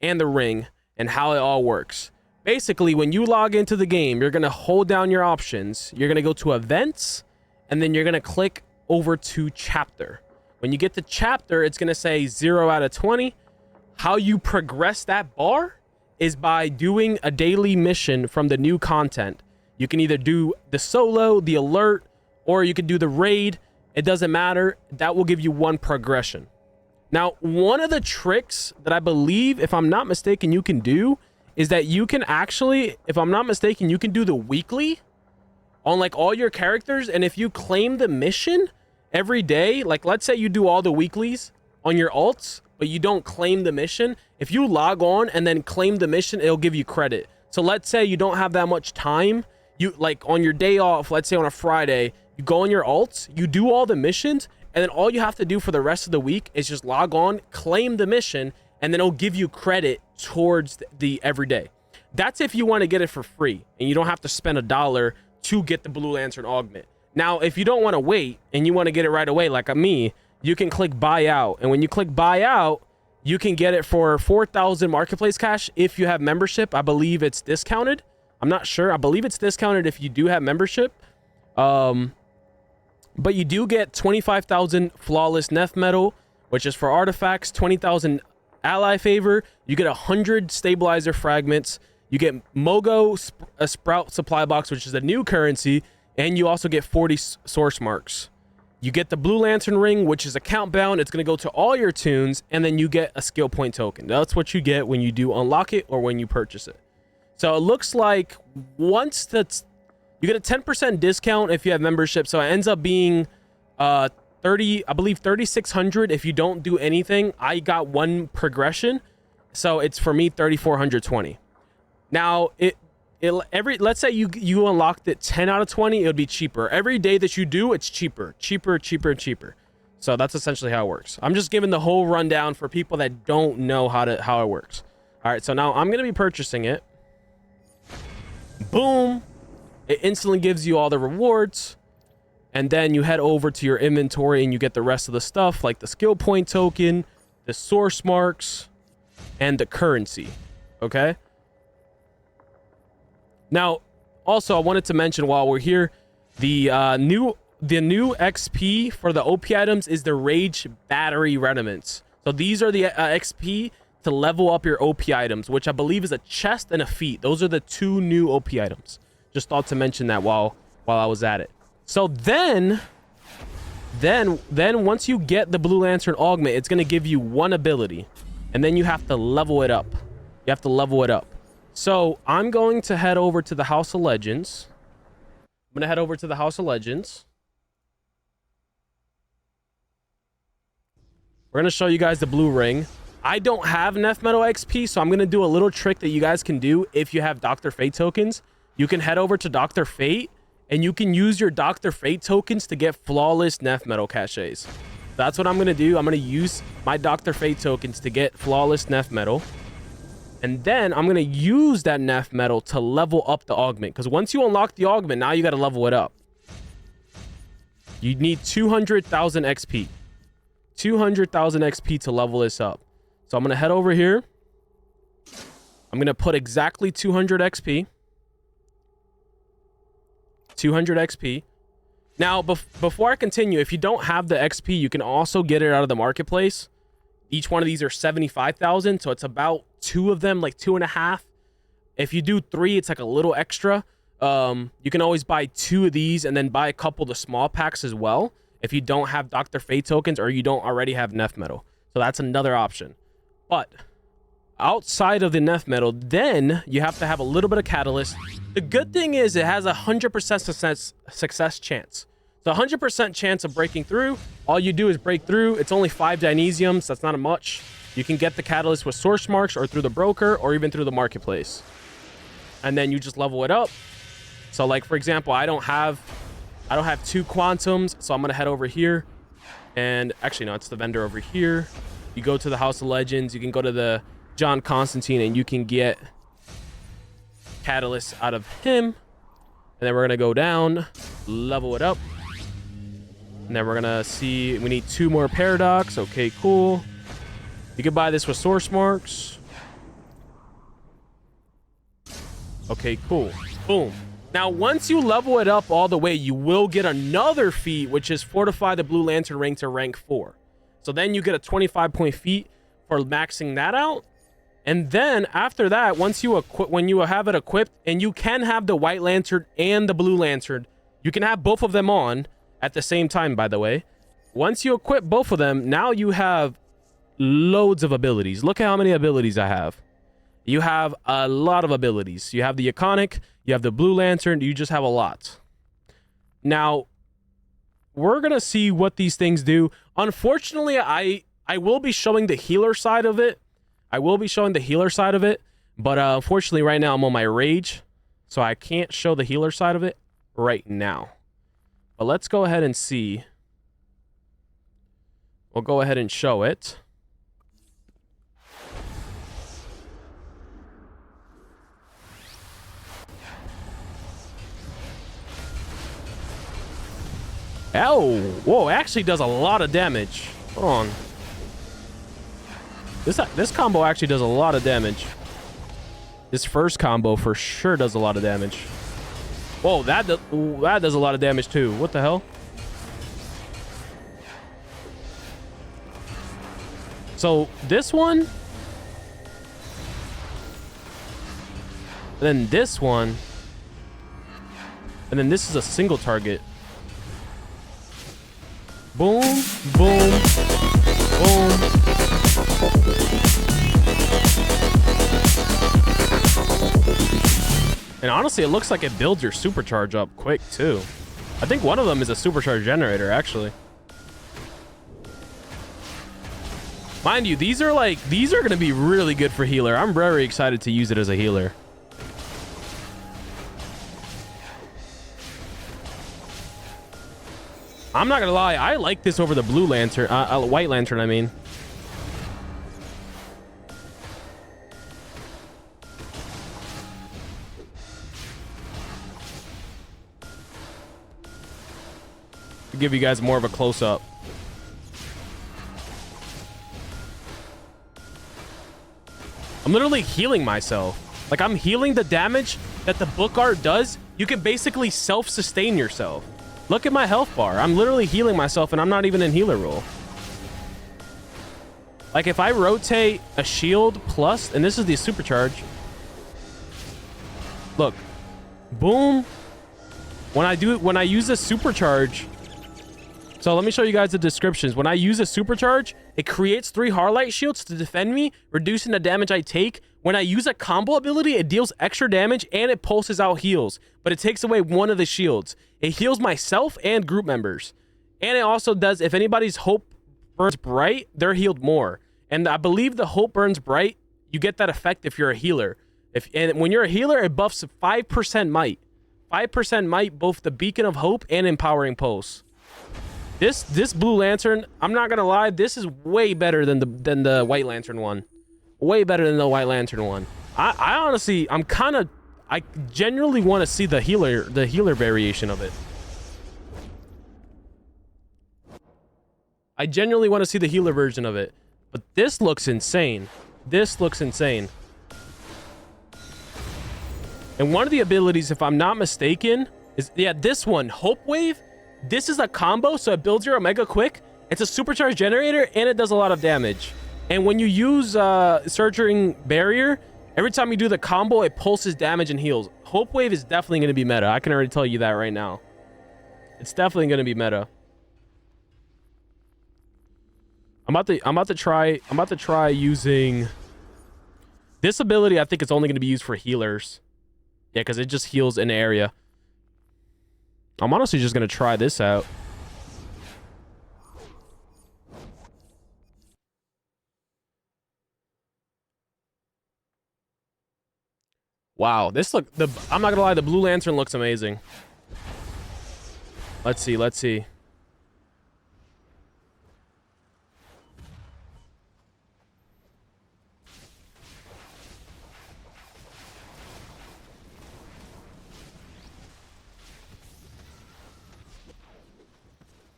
and the ring and how it all works. Basically, when you log into the game, you're going to hold down your options. You're going to go to events, and then you're going to click over to chapter. When you get to chapter, it's going to say 0 out of 20. How you progress that bar is by doing a daily mission from the new content. You can either do the solo, the alert, or you can do the raid. It doesn't matter. That will give you one progression. Now, one of the tricks that I believe, if I'm not mistaken, you can do is that you can actually, if I'm not mistaken, you can do the weekly on like all your characters. And if you claim the mission every day, like let's say you do all the weeklies on your alts, but you don't claim the mission, if you log on and then claim the mission, it'll give you credit. So let's say you don't have that much time. You like on your day off, let's say on a Friday, you go on your alts, you do all the missions, and then all you have to do for the rest of the week is just log on, claim the mission, and then it'll give you credit towards the everyday. That's if you want to get it for free and you don't have to spend $1 to get the Blue Lantern augment. Now, if you don't want to wait and you want to get it right away, like me, you can click buy out. And when you click buy out, you can get it for 4,000 marketplace cash. If you have membership, I believe it's discounted. I'm not sure. I believe it's discounted if you do have membership. But you do get 25,000 flawless Nef metal, which is for artifacts, 20,000 ally favor. You get 100 stabilizer fragments. You get Mogo a sprout supply box, which is a new currency. And you also get 40 source marks. You get the Blue Lantern ring, which is account bound. It's going to go to all your tunes, and then you get a skill point token. That's what you get when you do unlock it or when you purchase it. So it looks like once that's, you get a 10% discount if you have membership. So it ends up being 30, I believe 3,600 if you don't do anything. I got one progression, so it's for me 3,420. Now let's say you unlocked it 10 out of 20, it would be cheaper. Every day that you do, it's cheaper. So that's essentially how it works. I'm just giving the whole rundown for people that don't know how it works. All right, so now I'm gonna be purchasing it. Boom, it instantly gives you all the rewards, and then you head over to your inventory and you get the rest of the stuff like the skill point token, the source marks, and the currency. Okay, now also I wanted to mention while we're here, the new XP for the OP items is the Rage Battery Rediments. So these are the XP to level up your OP items, which I believe is a chest and a feat. Those are the two new OP items. Just thought to mention that while I was at it. So then once you get the Blue Lantern augment, it's going to give you one ability, and then you have to level it up. So I'm going to head over to the House of Legends. We're going to show you guys the blue ring. I don't have Nef Metal XP, so I'm going to do a little trick that you guys can do if you have Dr. Fate tokens. You can head over to Dr. Fate, and you can use your Dr. Fate tokens to get flawless Nef Metal caches. That's what I'm going to do. I'm going to use my Dr. Fate tokens to get flawless Nef Metal. And then I'm going to use that Nef Metal to level up the augment. Because once you unlock the augment, now you got to level it up. You need 200,000 XP. 200,000 XP to level this up. So I'm going to head over here. I'm going to put exactly 200 XP. 200 XP. Now, before I continue, if you don't have the XP, you can also get it out of the marketplace. Each one of these are 75,000, so it's about 2 of them, like 2.5. If you do 3, it's like a little extra. You can always buy 2 of these and then buy a couple of the small packs as well if you don't have Dr. Fate tokens or you don't already have Nef Metal. So that's another option. But outside of the Nef Metal, then you have to have a little bit of catalyst. The good thing is it has a 100% success chance. So 100% chance of breaking through. All you do is break through. It's only 5 Dynesiums. That's not much. You can get the catalyst with source marks or through the broker or even through the marketplace. And then you just level it up. So like, for example, I don't have 2 quantums. So I'm going to head over here. And actually, no, it's the vendor over here. You go to the House of Legends. You can go to the John Constantine and you can get catalyst out of him. And then we're going to go down, level it up. And then we're going to see, we need 2 more paradox. Okay, cool. You can buy this with source marks. Okay, cool. Boom. Now, once you level it up all the way, you will get another feat, which is fortify the Blue Lantern rank to rank 4. So then you get a 25-point feat for maxing that out. And then after that, once you when you have it equipped, and you can have the White Lantern and the Blue Lantern, you can have both of them on at the same time, by the way. Once you equip both of them, now you have loads of abilities. Look at how many abilities I have. You have a lot of abilities. You have the Iconic, you have the Blue Lantern, you just have a lot. Now, we're going to see what these things do. Unfortunately, I will be showing the healer side of it. But unfortunately, right now I'm on my rage, so I can't show the healer side of it right now. But let's go ahead and see. We'll go ahead and show it. Oh, whoa, it actually does a lot of damage. Hold on. This combo actually does a lot of damage. This first combo for sure does a lot of damage. Whoa, that does a lot of damage too. What the hell? So this one, and then this one, and then this is a single target. Boom, boom, boom. And honestly, it looks like it builds your supercharge up quick too. I think one of them is a supercharge generator, actually. Mind you, these are going to be really good for healer. I'm very excited to use it as a healer. I'm not gonna lie, I like this over the Blue Lantern, White Lantern, I mean. To give you guys more of a close-up. I'm literally healing myself. Like, I'm healing the damage that the book art does. You can basically self-sustain yourself. Look at my health bar. I'm literally healing myself, and I'm not even in healer role. Like, if I rotate a shield plus, and this is the supercharge. Look. Boom. When I use the supercharge. So let me show you guys the descriptions. When I use a supercharge, it creates 3 Harlight shields to defend me, reducing the damage I take. When I use a combo ability, it deals extra damage and it pulses out heals, but it takes away one of the shields. It heals myself and group members. And it also does, if anybody's hope burns bright, they're healed more. And I believe the hope burns bright, you get that effect if you're a healer. And when you're a healer, it buffs 5% might. 5% might, both the Beacon of Hope and Empowering Pulse. This Blue Lantern, I'm not gonna lie, this is way better than the White Lantern one. Way better than the White Lantern one. I honestly, I genuinely want to see the healer variation of it. I genuinely want to see the healer version of it. But this looks insane. This looks insane. And one of the abilities, if I'm not mistaken, is, yeah, this one, Hope Wave. This is a combo, so it builds your Omega quick. It's a supercharged generator, and it does a lot of damage. And when you use Surging Barrier, every time you do the combo, it pulses damage and heals. Hope Wave is definitely going to be meta. I can already tell you that right now. It's definitely going to be meta. I'm about to try using this ability. I think it's only going to be used for healers. Yeah, because it just heals an area. I'm honestly just going to try this out. Wow, I'm not gonna lie, the Blue Lantern looks amazing. Let's see.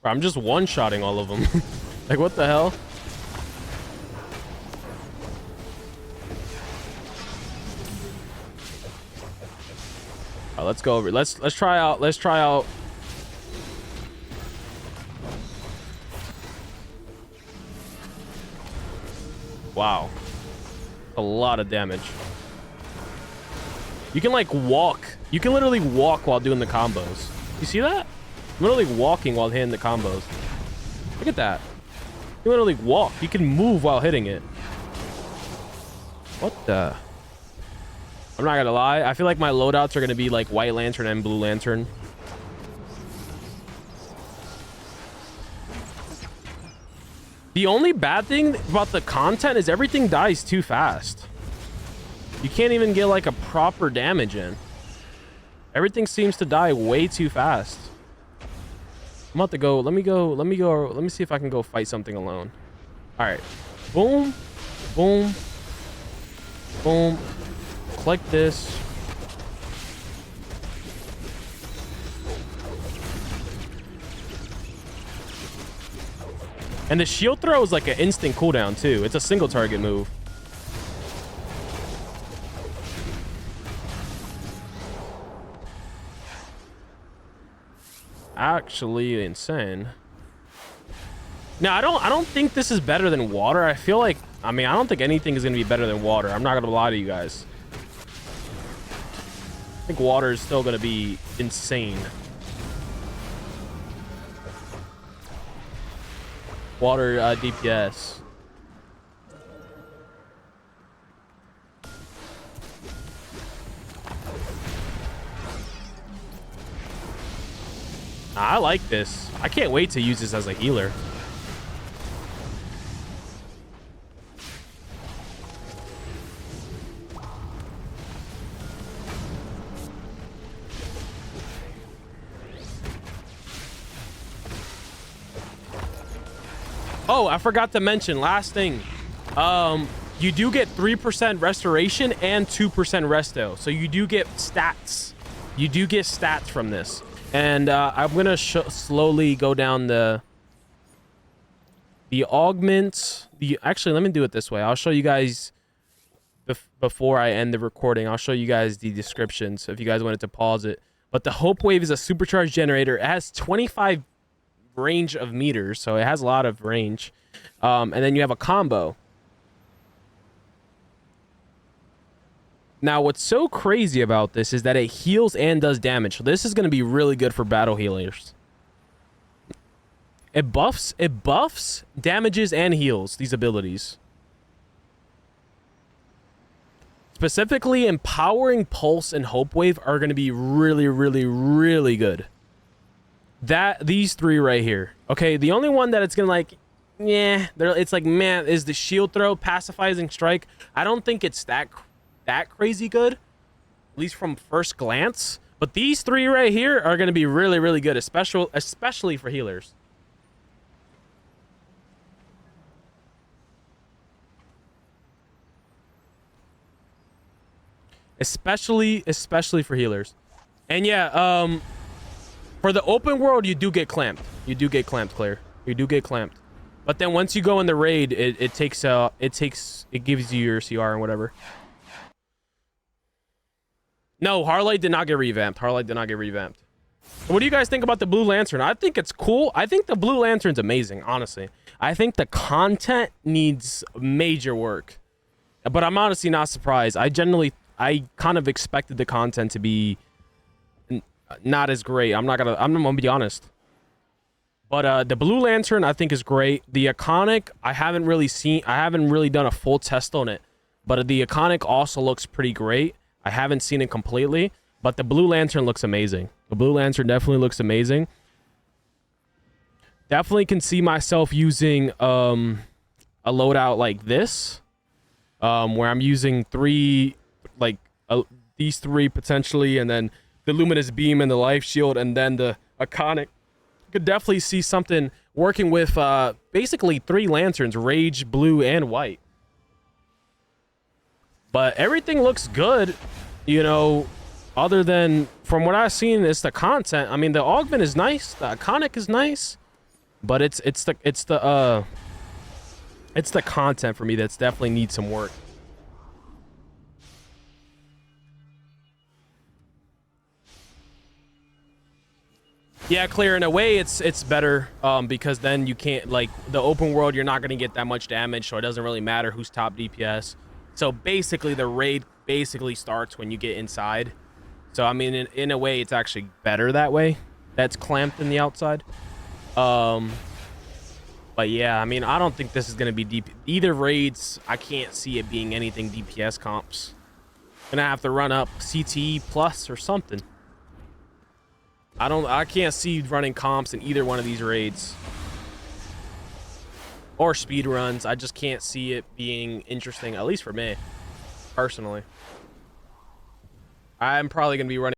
Bro, I'm just one-shotting all of them. Like, what the hell? All right, let's go over. Let's try out. Let's try out. Wow, a lot of damage. You can like walk. You can literally walk while doing the combos. You see that? I'm literally walking while hitting the combos. Look at that. You literally walk. You can move while hitting it. What the? I'm not gonna lie. I feel like my loadouts are gonna be like White Lantern and Blue Lantern. The only bad thing about the content is everything dies too fast. You can't even get like a proper damage in. Everything seems to die way too fast. I'm about to go. Let me see if I can go fight something alone. All right. Boom. Boom. Boom. Click this. And the shield throw is like an instant cooldown too. It's a single target move. Actually insane. Now, I don't think this is better than water. I feel like, I mean, I don't think anything is going to be better than water. I'm not going to lie to you guys. I think water is still going to be insane. Water DPS. I like this. I can't wait to use this as a healer. Oh, I forgot to mention, last thing. You do get 3% restoration and 2% resto. So you do get stats. You do get stats from this. And I'm going to slowly go down the augment. Actually, let me do it this way. I'll show you guys before I end the recording. I'll show you guys the descriptions if you guys wanted to pause it. But the Hope Wave is a supercharged generator. It has 25 range of meters, so it has a lot of range. And then you have a combo. Now, what's so crazy about this is that it heals and does damage. So this is going to be really good for battle healers. It buffs, damages, and heals these abilities. Specifically, Empowering Pulse and Hope Wave are going to be really, really, really good. These three right here. Okay, the only one that it's gonna like, yeah, it's like, man, is the shield throw, pacifying strike. I don't think it's that crazy good, at least from first glance. But these three right here are gonna be really, really good, especially for healers. Especially for healers. And yeah, for the open world, you do get clamped. You do get clamped, Claire. You do get clamped. But then once you go in the raid, it gives you your CR and whatever. No, Harlight did not get revamped. Harlight did not get revamped. What do you guys think about the Blue Lantern? I think it's cool. I think the Blue Lantern's amazing, honestly. I think the content needs major work. But I'm honestly not surprised. I kind of expected the content to be not as great. I'm gonna be honest. But the Blue Lantern I think is great. The Iconic, I haven't really done a full test on it, but the Iconic also looks pretty great. I haven't seen it completely, but the Blue Lantern looks amazing. The Blue Lantern definitely looks amazing. Definitely can see myself using a loadout like this, where I'm using these three potentially, and then the Luminous Beam and the Life Shield, and then the Iconic. Could definitely see something working with basically three lanterns, Rage, Blue, and White. But everything looks good, you know, other than from what I've seen, it's the content. I mean, the augment is nice, the Iconic is nice, but it's the content for me that's definitely needs some work. Yeah, clear. In a way, it's better because then you can't, like, the open world, you're not gonna get that much damage, so it doesn't really matter who's top DPS. So basically, the raid basically starts when you get inside. So I mean, in a way, it's actually better that way. That's clamped in the outside. But yeah, I mean, I don't think this is gonna be deep. Either raids, I can't see it being anything DPS comps. Gonna have to run up CTE plus or something. I can't see running comps in either one of these raids or speed runs. I just can't see it being interesting, at least for me personally. I'm probably gonna be running